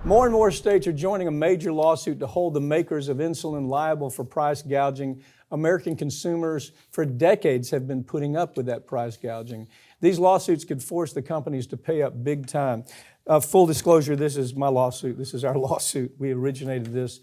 More and more states are joining a major lawsuit to hold the makers of insulin liable for price gouging. American consumers for decades have been putting up with that price gouging. These lawsuits could force the companies to pay up big time. Full disclosure, this is my lawsuit. This is our lawsuit. We originated this.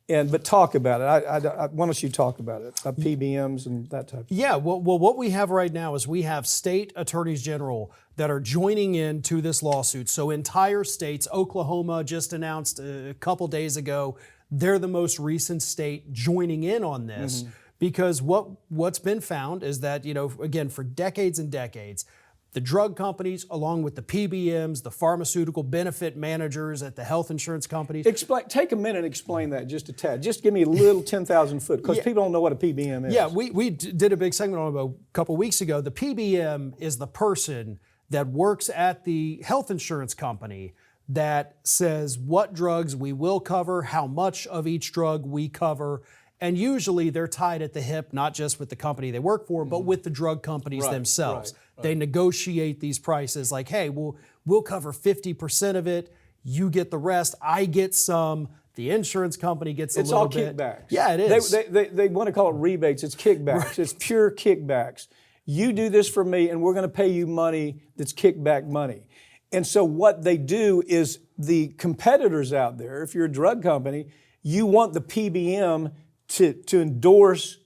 But talk about it. Why don't you talk about it? PBMs and that type of thing. Yeah, well, what we have right now is we have state attorneys general that are joining in to this lawsuit. So entire states, Oklahoma just announced a couple days ago, they're the most recent state joining in on this because what's been found is that, again, for decades and decades, the drug companies, along with the PBMs, the pharmaceutical benefit managers at the health insurance companies. Take a minute and explain that just a tad. Just give me a little 10,000 foot, because people don't know what a PBM is. Yeah, we did a big segment on it a couple weeks ago. The PBM is the person that works at the health insurance company that says what drugs we will cover, how much of each drug we cover. And usually they're tied at the hip, not just with the company they work for, but with the drug companies themselves. Right. They negotiate these prices like, hey, we'll cover 50% of it. You get the rest. I get some. The insurance company gets a little bit. It's all kickbacks. Yeah, it is. They want to call it rebates. It's kickbacks. Right. It's pure kickbacks. You do this for me, and we're going to pay you money that's kickback money. And so what they do is the competitors out there, if you're a drug company, you want the PBM to endorse,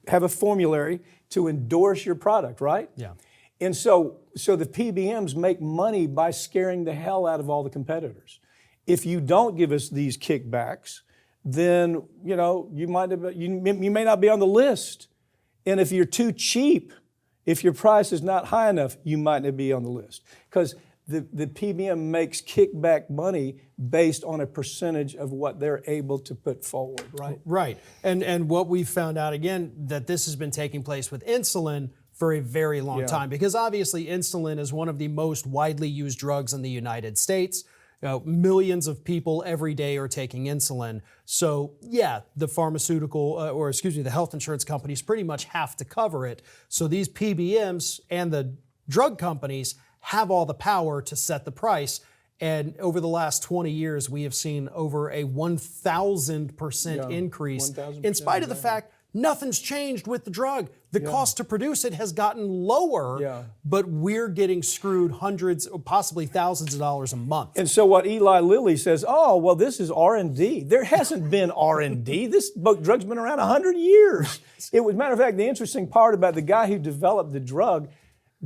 have a formulary to endorse your product, right? Yeah. And so the PBMs make money by scaring the hell out of all the competitors. If you don't give us these kickbacks, then you may not be on the list. And if you're too cheap, if your price is not high enough, you might not be on the list. Because the PBM makes kickback money based on a percentage of what they're able to put forward, right? Right. And what we've found out, again, that this has been taking place with insulin for a very long time, because obviously insulin is one of the most widely used drugs in the United States. Millions of people every day are taking insulin. So yeah, the the health insurance companies pretty much have to cover it. So these PBMs and the drug companies have all the power to set the price. And over the last 20 years, we have seen over a 1,000% increase, 1,000%, in spite of the fact nothing's changed with the drug. The cost to produce it has gotten lower, but we're getting screwed hundreds, or possibly thousands of dollars a month. And so what Eli Lilly says, this is R&D. There hasn't been R&D. This drug's been around 100 years. Matter of fact, the interesting part about the guy who developed the drug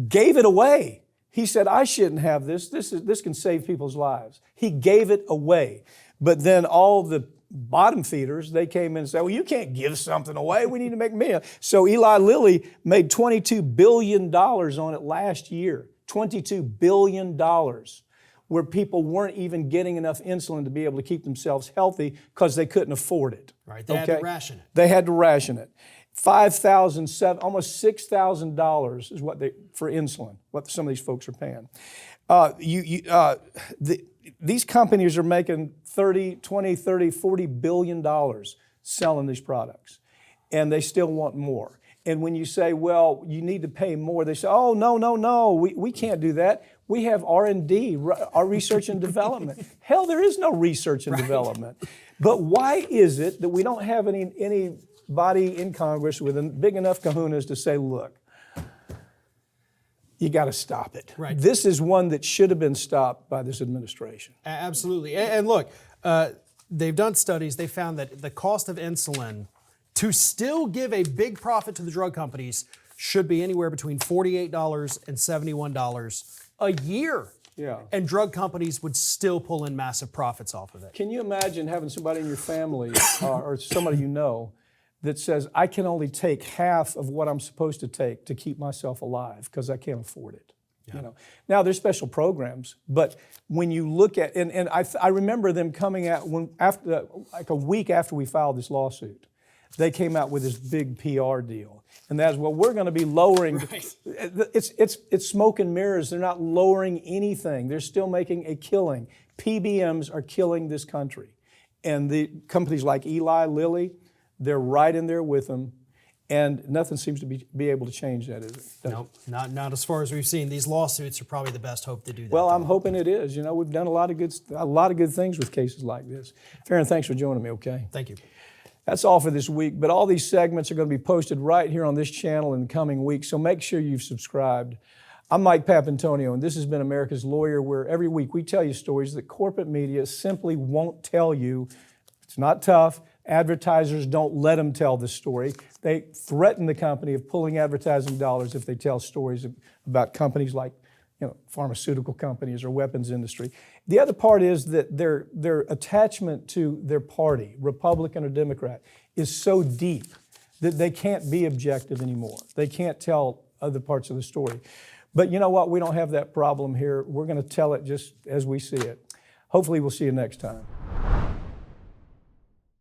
gave it away. He said, I shouldn't have this. This can save people's lives. He gave it away. But then all the bottom feeders, they came in and said, well, you can't give something away. We need to make money. So Eli Lilly made $22 billion on it last year. $22 billion, where people weren't even getting enough insulin to be able to keep themselves healthy because they couldn't afford it. Right, they had to ration it. They had to ration it. $5,000, almost $6,000 is for insulin, what some of these folks are paying. These companies are making $20, $30, $40 billion selling these products, and they still want more. And when you say, well, you need to pay more, they say, oh, no, we can't do that. We have R&D, our research and development. Hell, there is no research and development. But why is it that we don't have anybody in Congress with big enough kahunas to say, look, you got to stop it. Right. This is one that should have been stopped by this administration. Absolutely. And look, they've done studies. They found that the cost of insulin to still give a big profit to the drug companies should be anywhere between $48 and $71 a year. Yeah. And drug companies would still pull in massive profits off of it. Can you imagine having somebody in your family or somebody you know that says, I can only take half of what I'm supposed to take to keep myself alive because I can't afford it. Yeah. Now there's special programs, but when you look at, and I remember them coming out like a week after we filed this lawsuit, they came out with this big PR deal. And that's, well, we're going to be lowering, it's smoke and mirrors. They're not lowering anything. They're still making a killing. PBMs are killing this country. And the companies like Eli Lilly, they're right in there with them. And nothing seems to be able to change that, is it? Nope, not as far as we've seen. These lawsuits are probably the best hope to do that. Well, I'm hoping it is. You know, we've done a lot of good things with cases like this. Farron, thanks for joining me, okay? Thank you. That's all for this week, but all these segments are going to be posted right here on this channel in the coming weeks, so make sure you've subscribed. I'm Mike Papantonio, and this has been America's Lawyer, where every week we tell you stories that corporate media simply won't tell you. It's not tough. Advertisers don't let them tell the story. They threaten the company of pulling advertising dollars if they tell stories about companies like, pharmaceutical companies or weapons industry. The other part is that their attachment to their party, Republican or Democrat, is so deep that they can't be objective anymore. They can't tell other parts of the story. But you know what? We don't have that problem here. We're going to tell it just as we see it. Hopefully we'll see you next time.